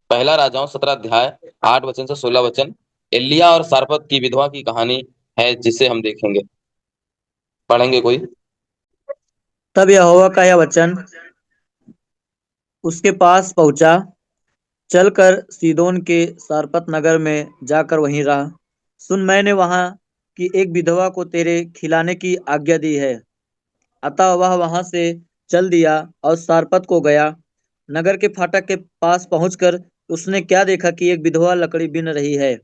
पहला राजाओं 17 अध्याय 8 वचन से 16 वचन एलिया और सारपत की विधवा की कहानी है, जिसे हम देखेंगे। पढ़ेंगे कोई? तब यहोवा का यह वचन उसके पास पहुंचा, चलकर सीदोन के सारपत नगर में जाकर वहीं रहा। सुन, मैंने वहां की एक विधवा को तेरे खिलाने की आज्ञा दी है। अतः वह वहां से चल दिया और सारपत को गया। नगर के फाटक के पास पहुंचकर उसने क्या देखा कि एक विधवा लकड़ी बीन रही है।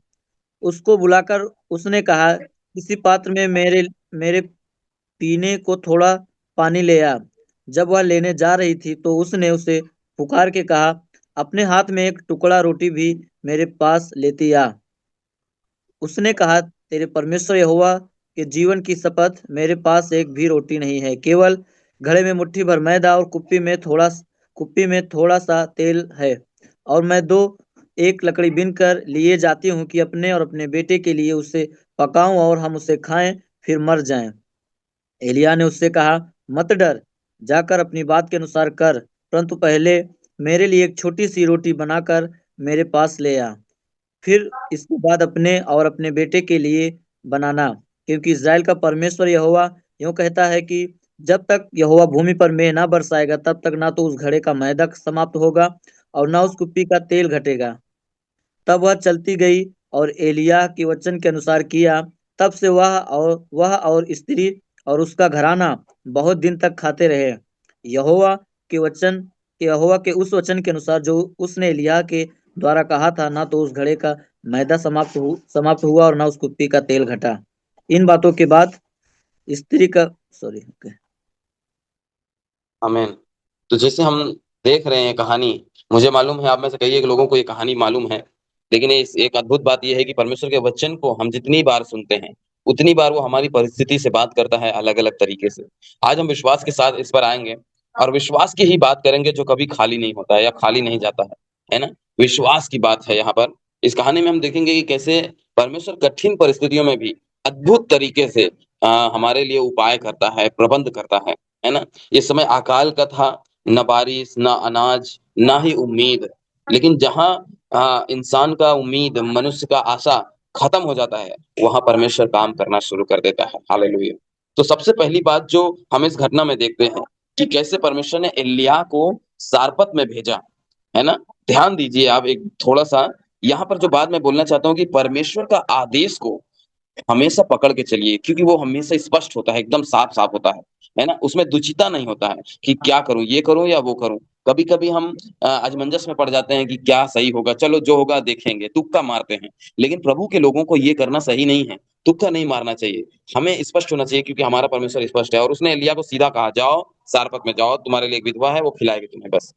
उसको बुलाकर उसने कहा, किसी पात्र में मेरे मेरे पीने को थोड़ा पानी ले आ। जब वह लेने जा रही थी तो उसने उसे पुकार के कहा, अपने हाथ में एक टुकड़ा रोटी भी मेरे पास लेती आ। उसने कहा, तेरे परमेश्वर यहोवा के जीवन की शपथ, मेरे पास एक भी रोटी नहीं है, केवल घड़े में मुट्ठी भर मैदा और कुप्पी में थोड़ा सा तेल है। और मैं दो एक लकड़ी बीन कर लिए जाती हूँ कि अपने और अपने बेटे के लिए उसे पकाऊं और हम उसे खाएं, फिर मर जाएं। एलिय्याह ने उससे कहा, मत डर, जाकर अपनी बात के अनुसार कर, परंतु पहले मेरे लिए एक छोटी सी रोटी बनाकर मेरे पास ले आ। फिर इसके बाद अपने और अपने बेटे के लिए बनाना, क्योंकि इज़राइल का परमेश्वर यहोवा यूं कहता है कि जब तक यहोवा भूमि पर मेंह ना बरसाएगा, तब तक ना तो उस घड़े का मैदा समाप्त होगा और ना उस कुप्पी का तेल घटेगा। तब वह चलती गई और एलिय्याह के वचन के अनुसार किया। तब से वह और स्त्री और उसका घराना बहुत दिन तक खाते रहे, यहोवा के वचन यहोवा के उस वचन के अनुसार जो उसने एलिय्याह के द्वारा कहा था। ना तो उस घड़े का मैदा समाप्त हुआ और ना उस कुप्पी का तेल घटा। इन बातों के बाद स्त्री का सॉरी आमीन। तो जैसे हम देख रहे हैं कहानी, मुझे मालूम है आप में से कई एक लोगों को ये कहानी मालूम है, लेकिन इस एक अद्भुत बात यह है कि परमेश्वर के वचन को हम जितनी बार सुनते हैं, उतनी बार वो हमारी परिस्थिति से बात करता है अलग अलग तरीके से। आज हम विश्वास के साथ इस पर आएंगे और विश्वास की ही बात करेंगे, जो कभी खाली नहीं होता है या खाली नहीं जाता है ना। विश्वास की बात है यहाँ पर। इस कहानी में हम देखेंगे कि कैसे परमेश्वर कठिन परिस्थितियों में भी अद्भुत तरीके से हमारे लिए उपाय करता है, प्रबंध करता है ना। ये समय अकाल का था, न बारिश, न अनाज, ना ही उम्मीद। लेकिन जहाँ इंसान का उम्मीद, मनुष्य का आशा खत्म हो जाता है, वहां परमेश्वर काम करना शुरू कर देता है। हालेलुया। तो सबसे पहली बात जो हम इस घटना में देखते हैं कि कैसे परमेश्वर ने एलिय्याह को सारपत में भेजा, है ना। ध्यान दीजिए आप एक थोड़ा सा, यहाँ पर जो बात मैं बोलना चाहता हूँ कि परमेश्वर का आदेश को हमेशा पकड़ के चलिए, क्योंकि वो हमेशा स्पष्ट होता है, एकदम साफ-साफ होता है ना? उसमें दुचिता नहीं होता है कि क्या करूँ, ये करूँ या वो करूँ। कभी-कभी हम असमंजस में पड़ जाते हैं कि क्या सही होगा, चलो जो होगा देखेंगे, तुक्का मारते हैं। लेकिन प्रभु के लोगों को ये करना सही नहीं है, तुक्का नहीं मारना चाहिए। हमें स्पष्ट होना चाहिए, क्योंकि हमारा परमेश्वर स्पष्ट है और उसने एलिय्याह को सीधा कहा, "जाओ, सारपत में जाओ, तुम्हारे लिए एक विधवा है, वो खिलाएगी तुम्हें बस।"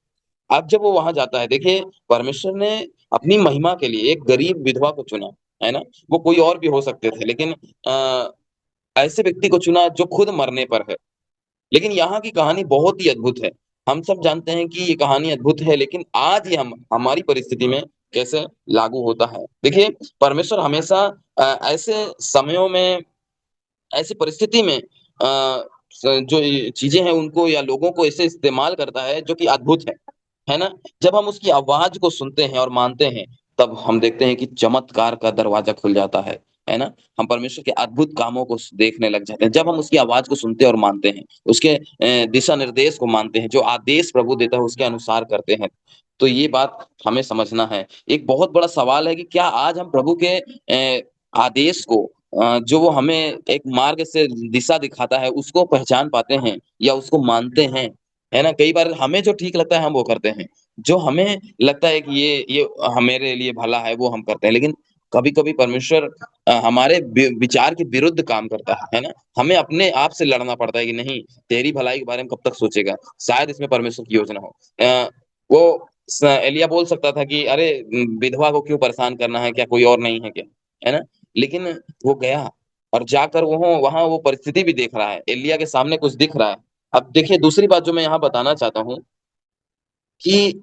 अब जब वो वहाँ जाता है, देखिए परमेश्वर ने अपनी महिमा के लिए एक गरीब विधवा को चुना, है ना? वो कोई और भी हो सकते थे, लेकिन अ, ऐसे व्यक्ति को चुना जो खुद मरने पर है। लेकिन यहाँ की कहानी बहुत ही अद्भुत है। हम सब जानते हैं कि ये कहानी अद्भुत है, लेकिन आज ये हम हमारी परिस्थिति में कैसे लागू होता है। देखिए, परमेश्वर हमेशा ऐसे समयों में, ऐसी परिस्थिति में जो ये चीज़ें हैं उनको या लोगों को ऐसे इस्तेमाल करता है जो कि अद्भुत है ना? जब हम उसकी आवाज़ को सुनते हैं और मानते हैं, तब हम देखते हैं कि चमत्कार का दरवाज़ा खुल जाता है ना? हम परमेश्वर के अद्भुत कामों को स देखने लग जाते हैं। जब हम उसकी आवाज़ को सुनते हैं और मानते हैं, उसके दिशा-निर्देश को मानते हैं, जो आदेश प्रभु देता है उसके अनुसार करते हैं, तो ये बात हमें समझना है। एक बहुत बड़ा सवाल है कि क्या आज हम प्रभु के आदेश को, जो वो हमें एक मार्ग से दिशा दिखाता है, उसको पहचान पाते हैं या उसको मानते हैं? है ना? कई बार हमें जो ठीक लगता है हम वो करते हैं। जो हमें लगता है कि ये मेरे लिए भला है, वो हम करते हैं। लेकिन कभी-कभी परमेश्वर हमारे विचार के विरुद्ध काम करता है ना? हमें अपने आप से लड़ना पड़ता है कि नहीं, तेरी भलाई के बारे में कब तक सोचेगा? शायद इसमें परमेश्वर की योजना हो। वो एलिय्याह बोल सकता था कि अरे, विधवा को क्यों परेशान करना है? क्या कोई और नहीं है क्या? है ना? लेकिन वो गया और जाकर वो वहाँ वो परिस्थिति भी देख रहा है। एलिय्याह के सामने कुछ दिख रहा है। अब देखिए, दूसरी बात जो मैं यहाँ बताना चाहता हूँ कि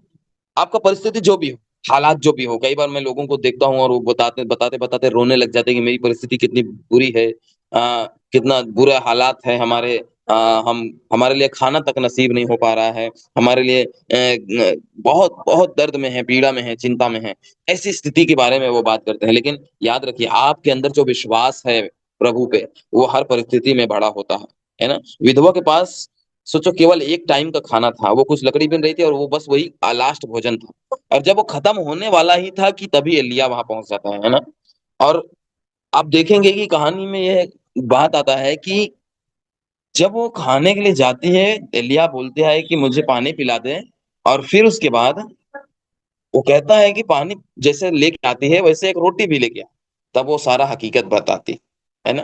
आपका परिस्थिति जो भी हो, हालात जो भी हो, कई बार मैं लोगों को देखता हूँ और वो बताते-बताते रोने लग जाते हैं कि मेरी परिस्थिति कितनी बुरी है, कितना बुरा हालात है हमारे। हम हमारे लिए खाना तक नसीब नहीं हो पा रहा है, हमारे लिए बहुत बहुत दर्द में है, पीड़ा में है, चिंता में है। ऐसी स्थिति के बारे में वो बात करते हैं। लेकिन याद रखिए, आपके अंदर जो विश्वास है प्रभु पे, वो हर परिस्थिति में बड़ा होता है ना? विधवा के पास सोचो केवल एक टाइम का खाना था, वो कुछ लकड़ी बीन रही थी और वो बस वही लास्ट भोजन था। और जब वो खत्म होने वाला ही था कि तभी एलिय्याह वहां पहुंच जाता है ना? और आप देखेंगे कि कहानी में यह बात आता है कि जब वो खाने के लिए जाती है, एलिय्याह बोलते हैं कि मुझे पानी पिला दे, और फिर उसके बाद वो कहता है कि पानी जैसे लेके आती है वैसे एक रोटी भी लेके आ। तब वो सारा हकीकत बताती है ना?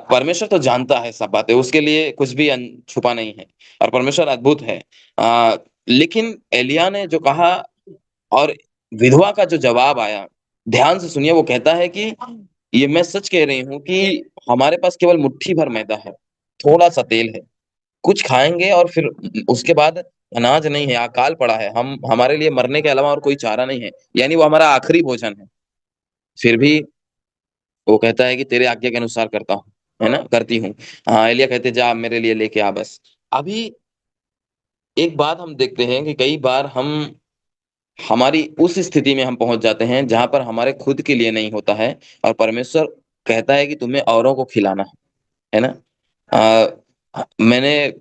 परमेश्वर तो जानता है सब बातें, उसके लिए कुछ भी छुपा नहीं है, और परमेश्वर अद्भुत है। लेकिन एलिय्याह ने जो कहा और विधवा का जो जवाब आया, ध्यान से सुनिए। वो कहता है कि ये मैं सच कह रही हूँ कि हमारे पास केवल मुट्ठी भर मैदा है, थोड़ा सा तेल है, कुछ खाएंगे और फिर उसके बाद अनाज नहीं है, अकाल पड़ा है, हम हमारे लिए मरने के अलावा और कोई चारा नहीं है, यानी वो हमारा आखिरी भोजन है। फिर भी वो कहता है कि तेरे आज्ञा के अनुसार करता हूँ, है ना, करती हूँ। हाँ, एलिया कहते जा मेरे लिए लेके आ बस। अभी एक बात हम देखते हैं कि कई बार हम हमारी उस स्थिति में हम पहुंच जाते हैं जहां पर हमारे खुद के लिए नहीं होता है, और परमेश्वर कहता है कि तुम्हें औरों को खिलाना है ना? मैंने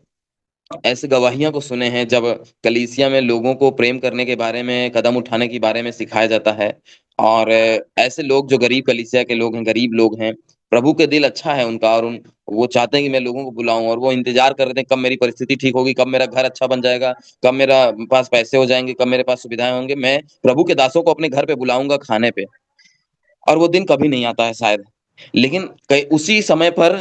ऐसे गवाहियां को सुने हैं जब कलीसिया में लोगों को प्रेम करने के बारे में, कदम उठाने के बारे में सिखाया जाता है। और ऐसे लोग जो गरीब कलीसिया के लोग हैं, गरीब लोग हैं, प्रभु के दिल अच्छा है उनका, और उन वो चाहते हैं कि मैं लोगों को बुलाऊं, और वो इंतजार कर रहे थे कब मेरी परिस्थिति ठीक होगी, कब मेरा घर अच्छा बन जाएगा, कब मेरा पास पैसे हो जाएंगे, कब मेरे पास सुविधाएं होंगे, मैं प्रभु के दासों को अपने घर पे बुलाऊंगा खाने पे। और वो दिन कभी नहीं आता है शायद। लेकिन कई उसी समय पर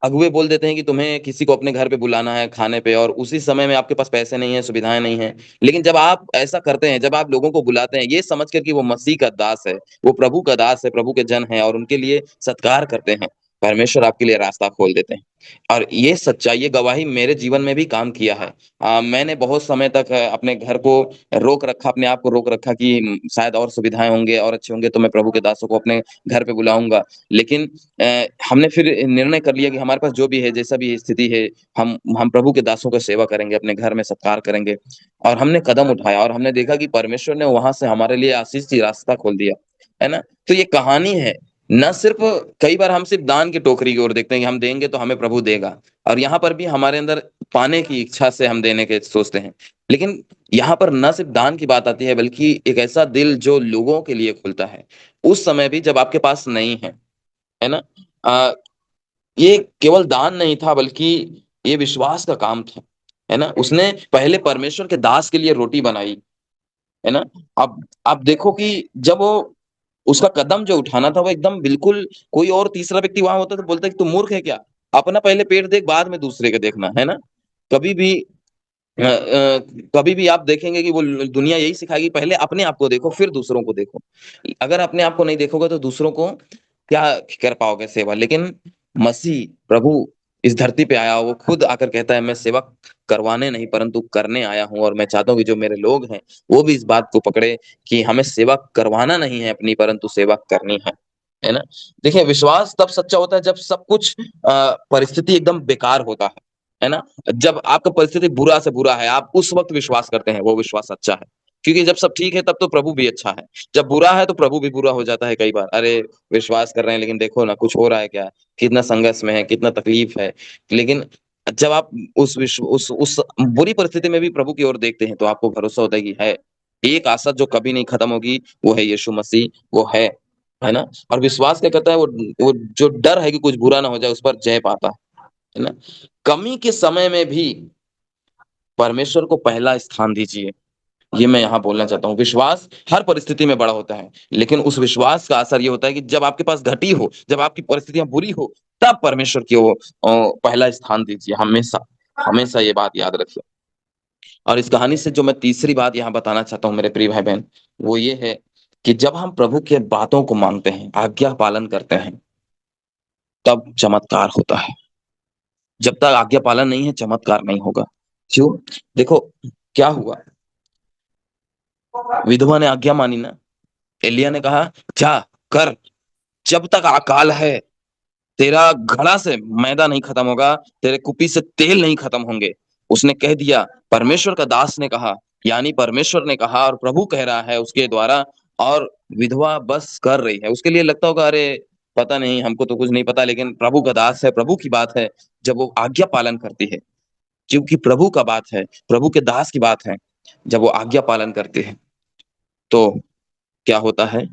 अगुए बोल देते हैं कि तुम्हें किसी को अपने घर पे बुलाना है खाने पे, और उसी समय में आपके पास पैसे नहीं है, सुविधाएं नहीं है। लेकिन जब आप ऐसा करते हैं, जब आप लोगों को बुलाते हैं ये समझ कर कि वो मसीह का दास है, वो प्रभु का दास है, प्रभु के जन है, और उनके लिए सत्कार करते हैं, परमेश्वर आपके लिए रास्ता खोल देते हैं। और ये सच्चाई, ये गवाही मेरे जीवन में भी काम किया है। मैंने बहुत समय तक अपने घर को रोक रखा, अपने आप को रोक रखा कि शायद और सुविधाएं होंगे और अच्छे होंगे तो मैं प्रभु के दासों को अपने घर पे बुलाऊंगा। लेकिन हमने फिर निर्णय कर लिया कि हमारे पास जो भी है, जैसा भी स्थिति है, हम प्रभु के दासों का सेवा करेंगे, अपने घर में सत्कार करेंगे। और हमने कदम उठाया और हमने देखा कि परमेश्वर ने वहां से हमारे लिए आशीष की रास्ता खोल दिया, है ना? तो ये कहानी है। न सिर्फ कई बार हम सिर्फ दान की टोकरी की ओर देखते हैं कि हम देंगे तो हमें प्रभु देगा, और यहाँ पर भी हमारे अंदर पाने की इच्छा से हम देने के सोचते हैं। लेकिन यहाँ पर न सिर्फ दान की बात आती है, बल्कि एक ऐसा दिल जो लोगों के लिए खुलता है, उस समय भी जब आपके पास नहीं है ना? आ, ये केवल दान नहीं था, बल्कि ये विश्वास का काम था, है ना? उसने पहले परमेश्वर के दास के लिए रोटी बनाई, है ना? अब आप देखो कि जब वो उसका कदम जो उठाना था वो एकदम बिल्कुल, कोई और तीसरा व्यक्ति वहां होता तो बोलता कि तू मूर्ख है क्या, अपना पहले पेट देख बाद में दूसरे का देखना, है ना? कभी भी कभी भी आप देखेंगे कि वो दुनिया यही सिखाएगी, पहले अपने आप को देखो फिर दूसरों को देखो। अगर अपने आप को नहीं देखोगे तो दूसरों को क्या कर पाओगे सेवा? लेकिन मसीह प्रभु इस धरती पे आया, वो खुद आकर कहता है मैं सेवा करवाने नहीं परंतु करने आया हूँ, और मैं चाहता हूँ कि जो मेरे लोग हैं वो भी इस बात को पकड़े कि हमें सेवा करवाना नहीं है अपनी, परंतु सेवा करनी है ना? देखिए, विश्वास तब सच्चा होता है जब सब कुछ परिस्थिति एकदम बेकार होता है ना? जब आपका परिस्थिति बुरा से बुरा है, आप उस वक्त विश्वास करते हैं, वो विश्वास अच्छा है। क्योंकि जब सब ठीक है तब तो प्रभु भी अच्छा है, जब बुरा है तो प्रभु भी बुरा हो जाता है कई बार। अरे, विश्वास कर रहे हैं लेकिन देखो ना कुछ हो रहा है क्या, कितना संघर्ष में है, कितना तकलीफ है। लेकिन जब आप उस विश्व उस बुरी परिस्थिति में भी प्रभु की ओर देखते हैं तो आपको भरोसा होता है कि है एक आशा जो कभी नहीं खत्म होगी, वो है यीशु मसीह, वो है ना? और विश्वास क्या करता है, वो जो डर है कि कुछ बुरा ना हो जाए, उस पर जय पाता है ना? कमी के समय में भी परमेश्वर को पहला स्थान दीजिए, ये मैं यहाँ बोलना चाहता हूँ। विश्वास हर परिस्थिति में बड़ा होता है, लेकिन उस विश्वास का असर ये होता है कि जब आपके पास घटी हो, जब आपकी परिस्थितियां बुरी हो, तब परमेश्वर की वो पहला स्थान दीजिए, हमेशा। हमेशा ये बात याद रखिए। और इस कहानी से जो मैं तीसरी बात यहाँ बताना चाहता हूँ मेरे प्रिय भाई बहन, वो ये है कि जब हम प्रभु के बातों को मानते हैं, आज्ञा पालन करते हैं, तब चमत्कार होता है। जब तक आज्ञा पालन नहीं है, चमत्कार नहीं होगा। क्यों? देखो क्या हुआ। विधवा ने आज्ञा मानी ना, एलिया ने कहा जा कर, जब तक अकाल है तेरा घड़ा से मैदा नहीं खत्म होगा, तेरे कुप्पी से तेल नहीं खत्म होंगे। उसने कह दिया, परमेश्वर का दास ने कहा, यानी परमेश्वर ने कहा और प्रभु कह रहा है उसके द्वारा। और विधवा बस कर रही है। उसके लिए लगता होगा, अरे पता नहीं, हमको तो कुछ नहीं पता, लेकिन प्रभु का दास है, प्रभु की बात है। जब वो आज्ञा पालन करती है, क्योंकि प्रभु का बात है, प्रभु के दास की बात है, जब वो आज्ञा पालन करते हैं तो क्या होता है,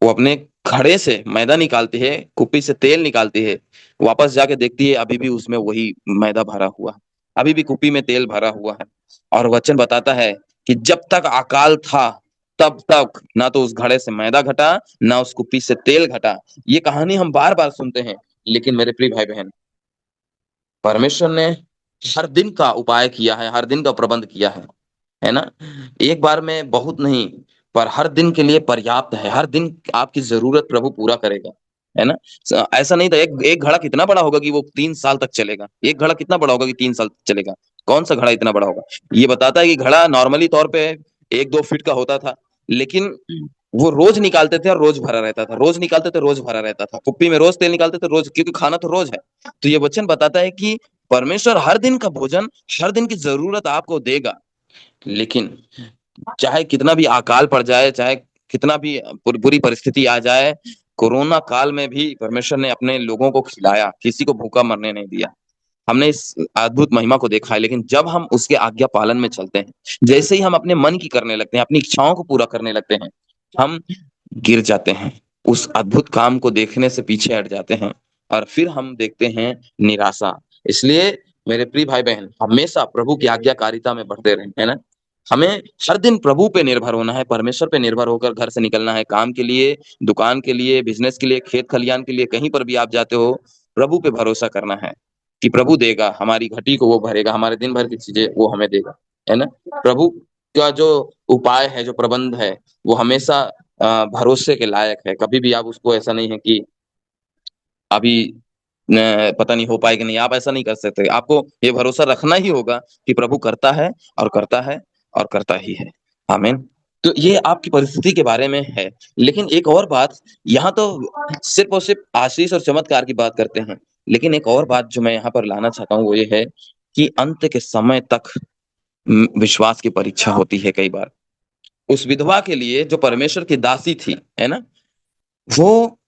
वो अपने घड़े से मैदा निकालती है, कुप्पी से तेल निकालती है, वापस जाके देखती है अभी भी उसमें वही मैदा भरा हुआ है, अभी भी कुप्पी में तेल भरा हुआ है। और वचन बताता है कि जब तक अकाल था तब तक ना तो उस घड़े से मैदा घटा, ना उस कुप्पी से तेल घटा। ये कहानी हम बार बार सुनते हैं, लेकिन मेरे प्रिय भाई बहन, परमेश्वर ने हर दिन का उपाय किया है, हर दिन का प्रबंध किया है ना। एक बार में बहुत नहीं, पर हर दिन के लिए पर्याप्त है। हर दिन आपकी जरूरत प्रभु पूरा करेगा, है ना। ऐसा नहीं था, एक एक घड़ा कितना बड़ा होगा कि वो 3 साल तक चलेगा। एक घड़ा कितना बड़ा होगा कि 3 साल तक चलेगा। कौन सा घड़ा इतना बड़ा होगा। ये बताता है कि घड़ा नॉर्मली तौर पे 1-2 फीट का होता था, लेकिन वो रोज निकालते थे और रोज भरा रहता था, रोज निकालते थे रोज भरा रहता था, कुप्पी में रोज तेल निकालते थे रोज, क्योंकि खाना तो रोज है। तो ये वचन बताता है कि परमेश्वर हर दिन का भोजन, हर दिन की जरूरत आपको देगा। लेकिन चाहे कितना भी अकाल पड़ जाए, चाहे कितना भी बुरी परिस्थिति आ जाए, कोरोना काल में भी परमेश्वर ने अपने लोगों को खिलाया, किसी को भूखा मरने नहीं दिया। हमने इस अद्भुत महिमा को देखा है। लेकिन जब हम उसके आज्ञा पालन में चलते हैं, जैसे ही हम अपने मन की करने लगते हैं, अपनी इच्छाओं को पूरा करने लगते हैं, हम गिर जाते हैं, उस अद्भुत काम को देखने से पीछे हट जाते हैं, और फिर हम देखते हैं निराशा। इसलिए मेरे प्रिय भाई बहन, हमेशा प्रभु की आज्ञाकारिता में बढ़ते रहें, है ना। हमें हर दिन प्रभु पे निर्भर होना है, परमेश्वर पे निर्भर होकर घर से निकलना है, काम के लिए, दुकान के लिए, बिजनेस के लिए, खेत खलियान के लिए, कहीं पर भी आप जाते हो, प्रभु पे भरोसा करना है कि प्रभु देगा, हमारी घटी को वो भरेगा, हमारे दिन भर की चीजें वो हमें देगा, है ना। प्रभु का जो उपाय है, जो प्रबंध है, वो हमेशा भरोसे के लायक है। कभी भी आप उसको ऐसा नहीं है कि अभी पता नहीं हो पाएगा नहीं, आप ऐसा नहीं कर सकते। आपको ये भरोसा रखना ही होगा कि प्रभु करता है और करता है और करता ही है। आमीन। तो ये आपकी परिस्थिति के बारे में है। लेकिन एक और बात, यहाँ तो सिर्फ और सिर्फ आशीष और चमत्कार की बात करते हैं, लेकिन एक और बात जो मैं यहाँ पर लाना चाहता हूँ वो ये है कि अंत के समय तक विश्वास की परीक्षा होती है कई बार। उस विधवा के लिए जो परमेश्वर की दासी थी, है ना, वो,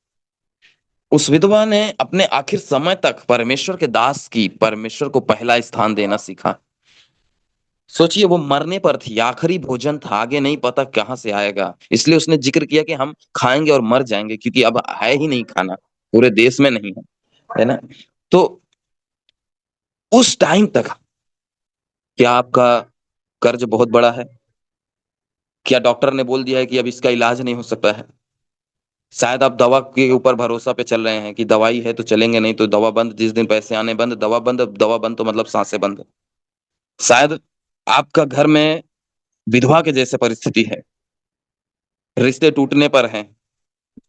उस विधवा ने अपने आखिर समय तक परमेश्वर के दास की, परमेश्वर को पहला स्थान देना सीखा। सोचिए, वो मरने पर थी, आखिरी भोजन था, आगे नहीं पता कहाँ से आएगा, इसलिए उसने जिक्र किया कि हम खाएंगे और मर जाएंगे, क्योंकि अब है ही नहीं खाना, पूरे देश में नहीं है, है ना। तो उस टाइम तक क्या आपका कर्ज बहुत बड़ा है? क्या डॉक्टर ने बोल दिया है कि अब इसका इलाज नहीं हो सकता है? शायद आप दवा के ऊपर भरोसा पे चल रहे हैं कि दवाई है तो चलेंगे, नहीं तो दवा बंद, जिस दिन पैसे आने बंद, दवा बंद, दवा बंद तो मतलब सांसें बंद। शायद आपका घर में विधवा के जैसे परिस्थिति है, रिश्ते टूटने पर हैं,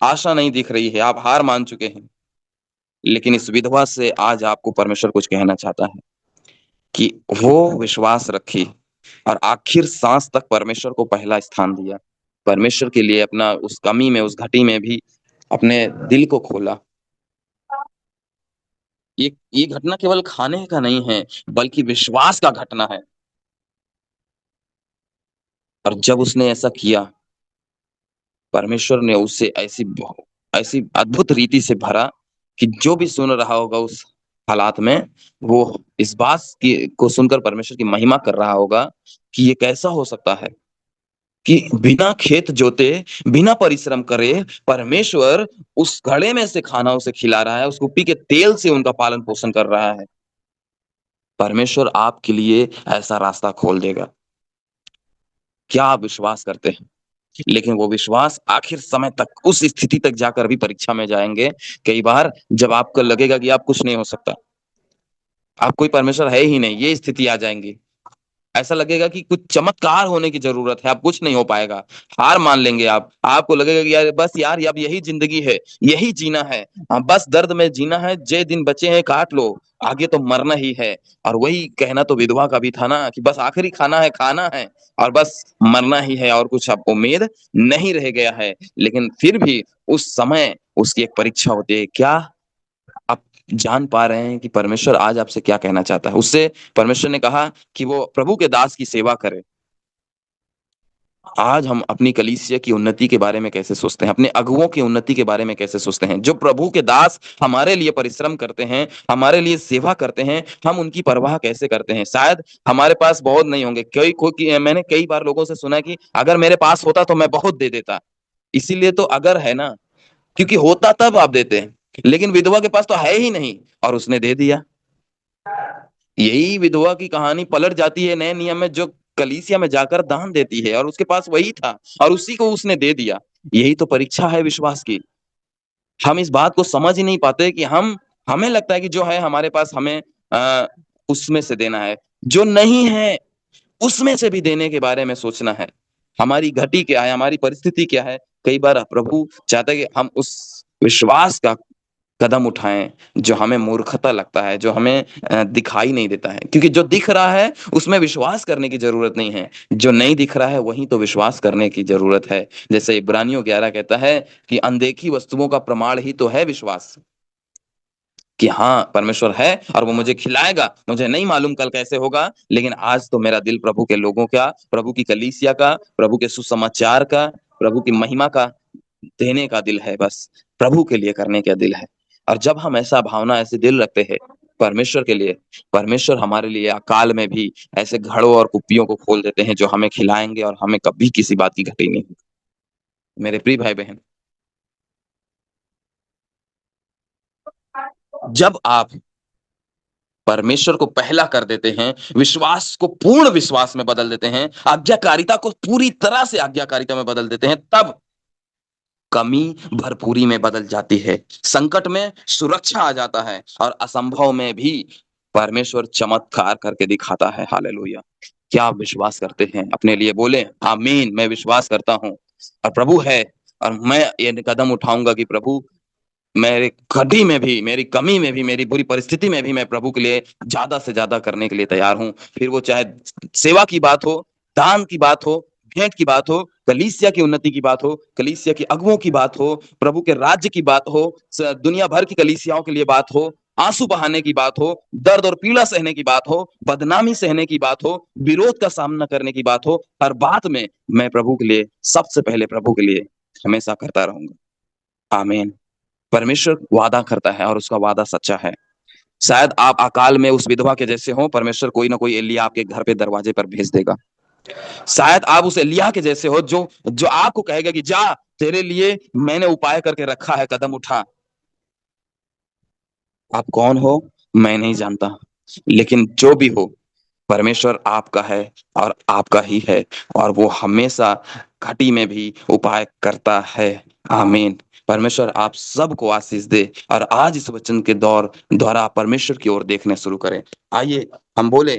आशा नहीं दिख रही है, आप हार मान चुके हैं। लेकिन इस विधवा से आज आपको परमेश्वर कुछ कहना चाहता है कि वो विश्वास रखी और आखिर सांस तक परमेश्वर को पहला स्थान दिया। परमेश्वर के लिए अपना उस कमी में, उस घटी में भी अपने दिल को खोला। ये घटना केवल खाने का नहीं है, बल्कि विश्वास का घटना है। और जब उसने ऐसा किया, परमेश्वर ने उसे ऐसी ऐसी अद्भुत रीति से भरा कि जो भी सुन रहा होगा उस हालात में, वो इस बात की को सुनकर परमेश्वर की महिमा कर रहा होगा कि ये कैसा हो सकता है कि बिना खेत जोते, बिना परिश्रम करे, परमेश्वर उस घड़े में से खाना उसे खिला रहा है, उस कुप्पी के तेल से उनका पालन पोषण कर रहा है। परमेश्वर आपके लिए ऐसा रास्ता खोल देगा। क्या आप विश्वास करते हैं? लेकिन वो विश्वास आखिर समय तक, उस स्थिति तक जाकर भी परीक्षा में जाएंगे कई बार, जब आपको लगेगा कि आप कुछ नहीं हो सकता, आप कोई परमेश्वर है ही नहीं, ये स्थिति आ जाएंगी। ऐसा लगेगा कि कुछ चमत्कार होने की जरूरत है, अब कुछ नहीं हो पाएगा। हार मान लेंगे आप, आपको लगेगा कि यार बस यार अब यही जिंदगी है, यही जीना है। हाँ, बस दर्द में जीना है, जे दिन बचे हैं काट लो, आगे तो मरना ही है। और वही कहना तो विधवा का भी था ना कि बस आखिरी खाना है और बस मरना ही है, और कुछ अब उम्मीद नहीं रह गया है। लेकिन फिर भी उस समय उसकी एक परीक्षा होती है। क्या आप जान पा रहे हैं कि परमेश्वर आज आपसे क्या कहना चाहता है? उससे परमेश्वर ने कहा कि वो प्रभु के दास की सेवा करे। आज हम अपनी कलीसिया की उन्नति के बारे में कैसे सोचते हैं, अपने अगुओं की उन्नति के बारे में कैसे सोचते हैं? जो प्रभु के दास हमारे लिए परिश्रम करते हैं, हमारे लिए सेवा करते हैं, हम उनकी परवाह कैसे करते हैं? शायद हमारे पास बहुत नहीं होंगे, मैंने कई बार लोगों से सुना कि अगर मेरे पास होता तो मैं बहुत दे देता। इसीलिए तो अगर है ना, क्योंकि होता तब आप देते हैं, लेकिन विधवा के पास तो है ही नहीं और उसने दे दिया। यही विधवा की कहानी पलट जाती है नए नियम में, जो कलीसिया में जाकर दान देती है और उसके पास वही था और उसी को उसने दे दिया। यही तो परीक्षा है विश्वास की। हम इस बात को समझ ही नहीं पाते कि हमें लगता है कि जो है हमारे पास, हमें उसमें से देना है, जो नहीं है उसमें से भी देने के बारे में सोचना है। हमारी घटी क्या है, हमारी परिस्थिति क्या है? कई बार प्रभु चाहता है कि हम उस विश्वास का कदम उठाएं जो हमें मूर्खता लगता है, जो हमें दिखाई नहीं देता है। क्योंकि जो दिख रहा है उसमें विश्वास करने की जरूरत नहीं है, जो नहीं दिख रहा है वही तो विश्वास करने की जरूरत है। जैसे इब्रानियों 11 कहता है कि अनदेखी वस्तुओं का प्रमाण ही तो है विश्वास, कि हाँ परमेश्वर है और वो मुझे खिलाएगा। मुझे नहीं मालूम कल कैसे होगा, लेकिन आज तो मेरा दिल प्रभु के लोगों का, प्रभु की कलीसिया का, प्रभु के सुसमाचार का, प्रभु की महिमा का देने का दिल है, बस प्रभु के लिए करने का दिल है। और जब हम ऐसा भावना, ऐसे दिल रखते हैं परमेश्वर के लिए, परमेश्वर हमारे लिए अकाल में भी ऐसे घड़ों और कुप्पियों को खोल देते हैं जो हमें खिलाएंगे और हमें कभी किसी बात की घटी नहीं। मेरे प्रिय भाई बहन, जब आप परमेश्वर को पहला कर देते हैं, विश्वास को पूर्ण विश्वास में बदल देते हैं, आज्ञाकारिता को पूरी तरह से आज्ञाकारिता में बदल देते हैं, तब कमी भरपूरी में बदल जाती है, संकट में सुरक्षा आ जाता है और असंभव में भी परमेश्वर चमत्कार करके दिखाता है। हालेलुया! क्या आप विश्वास करते हैं? अपने लिए बोले आमीन, मैं विश्वास करता हूँ और प्रभु है, और मैं ये कदम उठाऊंगा कि प्रभु, मेरे घटी में भी, मेरी कमी में भी, मेरी बुरी परिस्थिति में भी मैं प्रभु के लिए ज्यादा से ज्यादा करने के लिए तैयार हूँ। फिर वो चाहे सेवा की बात हो, दान की बात हो, भेंट की बात हो, कलीसिया की उन्नति की बात हो, कलीसिया की अगुओं की बात हो, प्रभु के राज्य की बात हो, दुनिया भर की कलीसियाओं के लिए बात हो, आंसू बहाने की बात हो, दर्द और पीड़ा सहने की बात हो, बदनामी सहने की बात हो, विरोध का सामना करने की बात हो, हर बात में मैं प्रभु के लिए, सबसे पहले प्रभु के लिए हमेशा करता रहूंगा। आमीन। परमेश्वर वादा करता है और उसका वादा सच्चा है। शायद आप अकाल में उस विधवा के जैसे हो, परमेश्वर कोई ना कोई एलिय्याह आपके घर पे दरवाजे पर भेज देगा। शायद आप उस एलिय्याह के जैसे हो जो जो आपको कहेगा कि जा, तेरे लिए मैंने उपाय करके रखा है, कदम उठा। आप कौन हो मैं नहीं जानता, लेकिन जो भी हो, परमेश्वर आपका है और आपका ही है, और वो हमेशा घटी में भी उपाय करता है। आमीन। परमेश्वर आप सबको आशीष दे और आज इस वचन के दौर द्वारा आप परमेश्वर की ओर देखने शुरू करें। आइए हम बोले,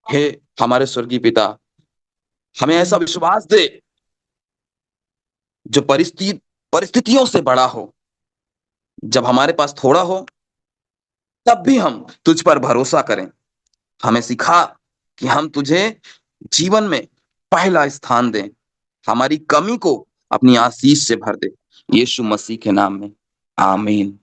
हे हमारे स्वर्गीय पिता, हमें ऐसा विश्वास दे जो परिस्थितियों से बड़ा हो। जब हमारे पास थोड़ा हो तब भी हम तुझ पर भरोसा करें। हमें सिखा कि हम तुझे जीवन में पहला स्थान दें, हमारी कमी को अपनी आशीष से भर दे। यीशु मसीह के नाम में आमीन।